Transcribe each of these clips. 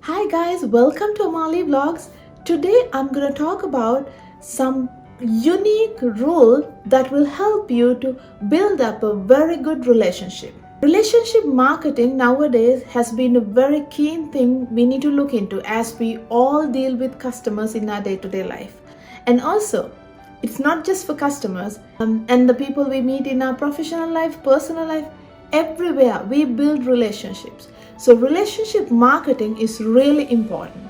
Hi guys, welcome to Amali Vlogs. Today I'm going to talk about some unique rule that will help you to build up a very good relationship. Relationship marketing nowadays has been a very keen thing we need to look into as we all deal with customers in our day-to-day life. And also, it's not just for customers and the people we meet in our professional life, personal life, everywhere we build relationships. So relationship marketing is really important.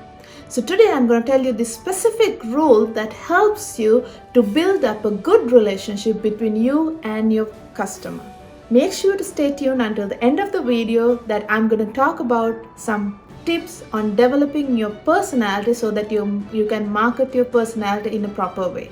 So today I'm going to tell you the specific rule that helps you to build up a good relationship between you and your customer. Make sure to stay tuned until the end of the video that I'm going to talk about some tips on developing your personality so that you can market your personality in a proper way.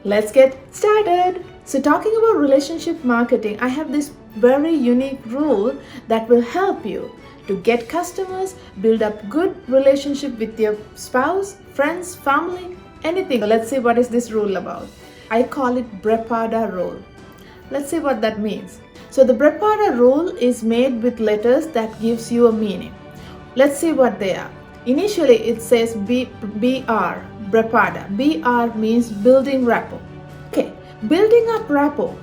Let's get started. So talking about relationship marketing, I have this very unique rule that will help you to get customers, build up good relationship with your spouse, friends, family, anything. So let's see what is this rule about. I call it BREPADA Rule. Let's see what that means. So the BREPADA Rule is made with letters that gives you a meaning. Let's see what they are. Initially it says BR, BREPADA. BR means building rapport. Okay, building up rapport.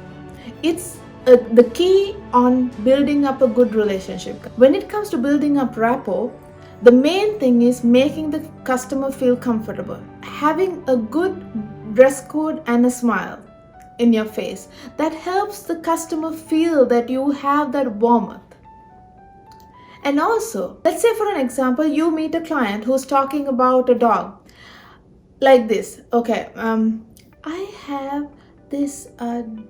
It's the key on building up a good relationship. When it comes to building up rapport, the main thing is making the customer feel comfortable. Having a good dress code and a smile in your face. That helps the customer feel that you have that warmth. And also, let's say for an example, you meet a client who's talking about a dog. Like this, okay, I have this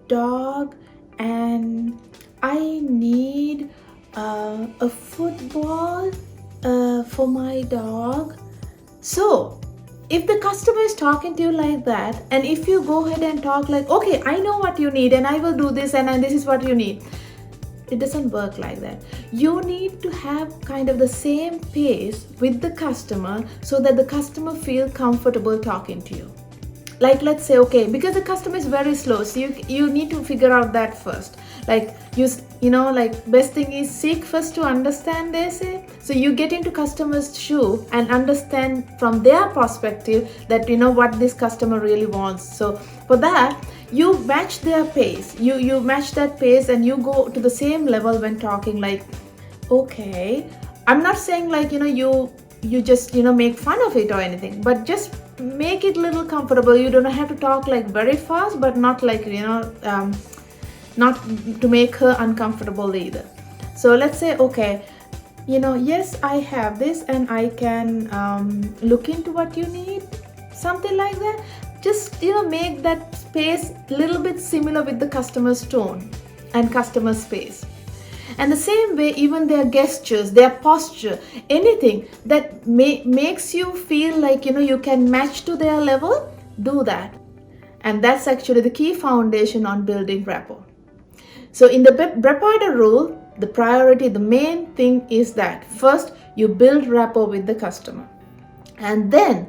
dog and I need a football for my dog. So if the customer is talking to you like that, and if you go ahead and talk like, okay, I know what you need and I will do this and this is what you need, it doesn't work like that. You need to have kind of the same pace with the customer so that the customer feel comfortable talking to you. Like let's say, okay, because the customer is very slow, so you need to figure out that first. Like like best thing is seek first to understand, they say. So you get into customer's shoe and understand from their perspective that what this customer really wants. So for that, you match their pace. You match that pace and you go to the same level when talking. Like, okay, I'm not saying like you just make fun of it or anything, but just make it a little comfortable. You don't have to talk like very fast, but not like not to make her uncomfortable either. So let's say, okay, yes, I have this and I can look into what you need, something like that. Just make that space a little bit similar with the customer's tone and customer's space. And the same way, even their gestures, their posture, anything that makes you feel like you can match to their level, do that. And that's actually the key foundation on building rapport. So in the BREPADA Rule, the priority, the main thing is that first you build rapport with the customer. And then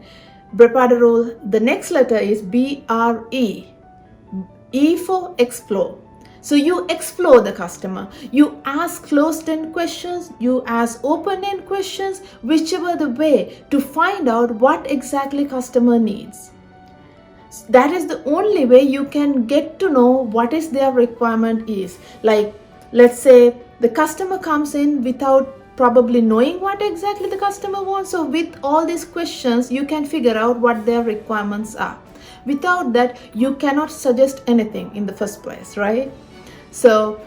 BREPADA Rule, the next letter is BRE. E for explore. So you explore the customer. You ask closed-end questions, you ask open-end questions, whichever the way, to find out what exactly customer needs. That is the only way you can get to know what is their requirement is. Like, let's say the customer comes in without probably knowing what exactly the customer wants. So with all these questions, you can figure out what their requirements are. Without that, you cannot suggest anything in the first place, right? So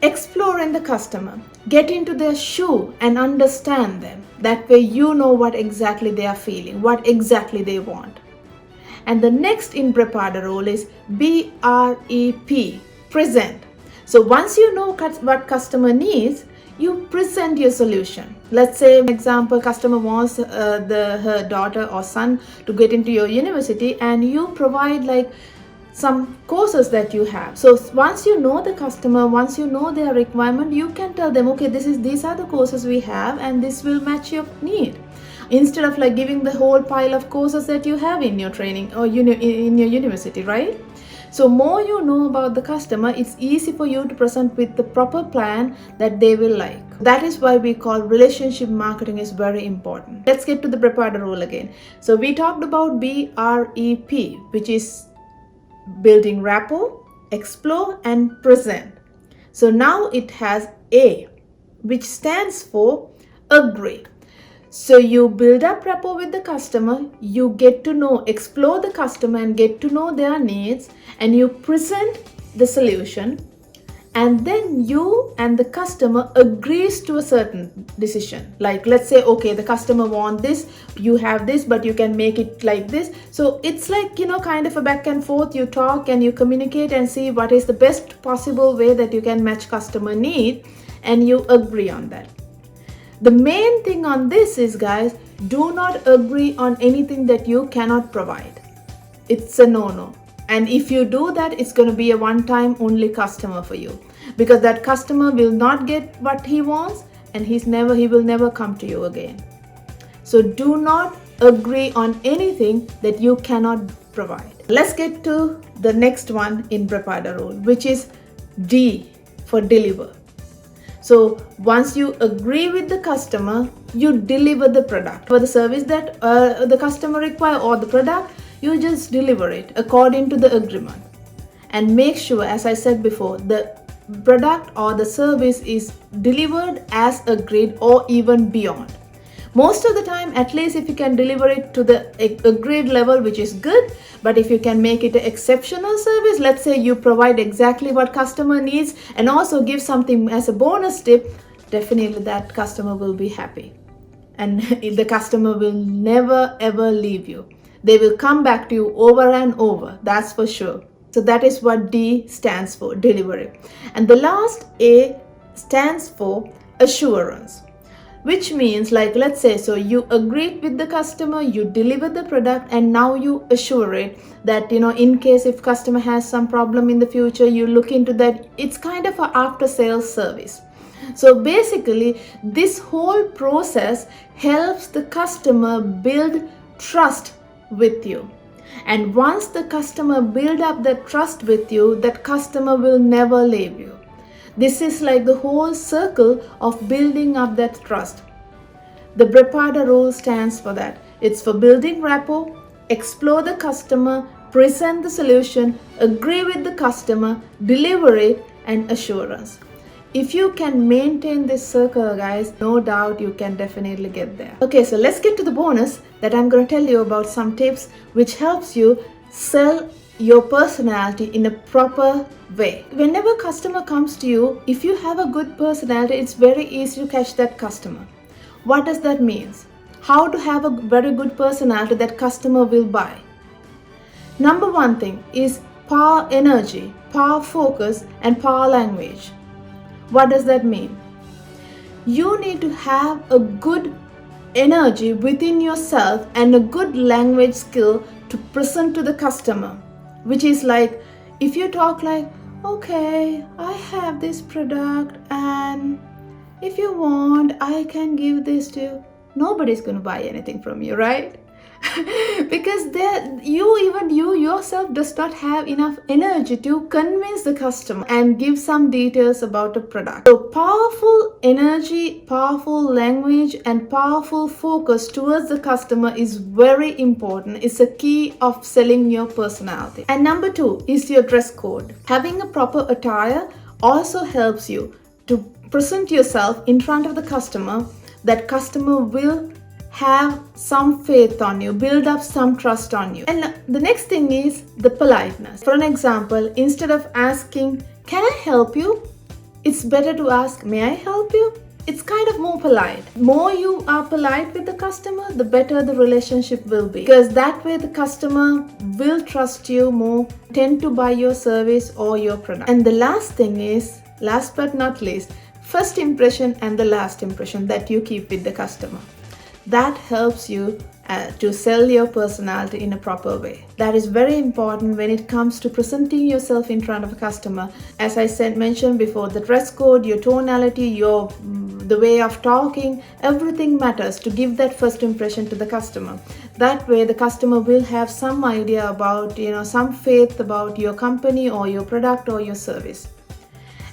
explore in the customer, get into their shoe and understand them. That way you know what exactly they are feeling, what exactly they want. And the next in BREPADA Rule is BREP, present. So once you know what customer needs, you present your solution. Let's say, for example, customer wants her daughter or son to get into your university, and you provide like some courses that you have. So once you know the customer, once you know their requirement, you can tell them, okay, these are the courses we have and this will match your need. Instead of like giving the whole pile of courses that you have in your training or in your university, right? So more you know about the customer, it's easy for you to present with the proper plan that they will like. That is why we call relationship marketing is very important. Let's get to the BREPADA rule again. So we talked about BREP, which is building rapport, explore and present. So now it has A, which stands for agree. So you build up rapport with the customer, you get to know, explore the customer and get to know their needs, and you present the solution, and then you and the customer agrees to a certain decision. Like let's say, okay, the customer want this, you have this, but you can make it like this. So it's like, kind of a back and forth. You talk and you communicate and see what is the best possible way that you can match customer need, and you agree on that. The main thing on this is, guys, do not agree on anything that you cannot provide. It's a no-no. And if you do that, it's going to be a one-time only customer for you, because that customer will not get what he wants, and he will never come to you again. So do not agree on anything that you cannot provide. Let's get to the next one in BREPADA rule, which is D for deliver. So once you agree with the customer, you deliver the product or the service that the customer requires, or the product, you just deliver it according to the agreement. And make sure, as I said before, the product or the service is delivered as agreed or even beyond. Most of the time, at least if you can deliver it to the agreed level, which is good. But if you can make it an exceptional service, let's say you provide exactly what customer needs and also give something as a bonus tip, definitely that customer will be happy. And the customer will never ever leave you. They will come back to you over and over, that's for sure. So that is what D stands for, delivery. And the last A stands for assurance, which means, like, let's say, so you agreed with the customer, you deliver the product, and now you assure it that, in case if customer has some problem in the future, you look into that. It's kind of an after sales service. So basically, this whole process helps the customer build trust with you. And once the customer build up that trust with you, that customer will never leave you. This is like the whole circle of building up that trust. The BREPADA rule stands for that. It's for building rapport, explore the customer, present the solution, agree with the customer, deliver it, and assurance. If you can maintain this circle, guys, no doubt you can definitely get there. Okay, so let's get to the bonus that I'm going to tell you about some tips which helps you sell your personality in a proper way. Whenever customer comes to you, if you have a good personality, it's very easy to catch that customer. What does that mean? How to have a very good personality that customer will buy? Number one thing is power energy, power focus, and power language. What does that mean? You need to have a good energy within yourself and a good language skill to present to the customer, which is like, if you talk like, okay, I have this product and if you want, I can give this to you. Nobody's going to buy anything from you, right? Because you yourself does not have enough energy to convince the customer and give some details about a product. So powerful energy, powerful language, and powerful focus towards the customer is very important. It's a key of selling your personality. And number two is your dress code. Having a proper attire also helps you to present yourself in front of the customer. That customer will have some faith on you, build up some trust on you. And the next thing is the politeness. For an example, instead of asking, can I help you? It's better to ask, may I help you? It's kind of more polite. More you are polite with the customer, the better the relationship will be. Because that way the customer will trust you more, tend to buy your service or your product. And the last thing is, last but not least, first impression and the last impression that you keep with the customer. That helps you to sell your personality in a proper way. That is very important when it comes to presenting yourself in front of a customer. As I mentioned before, the dress code, your tonality, the way of talking, everything matters to give that first impression to the customer. That way the customer will have some idea about, some faith about your company or your product or your service.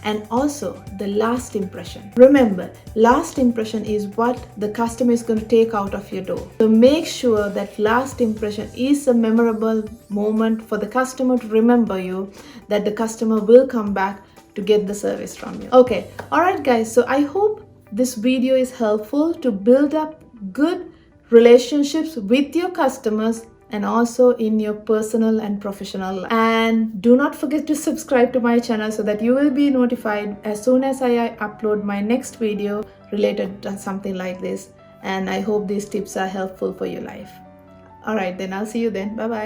And also the last impression. Remember, last impression is what the customer is going to take out of your door. So make sure that last impression is a memorable moment for the customer to remember you, that the customer will come back to get the service from you. Okay, alright guys, so I hope this video is helpful to build up good relationships with your customers and also in your personal and professional life. And do not forget to subscribe to my channel so that you will be notified as soon as I upload my next video related to something like this. And I hope these tips are helpful for your life. Alright, then I'll see you then. Bye bye.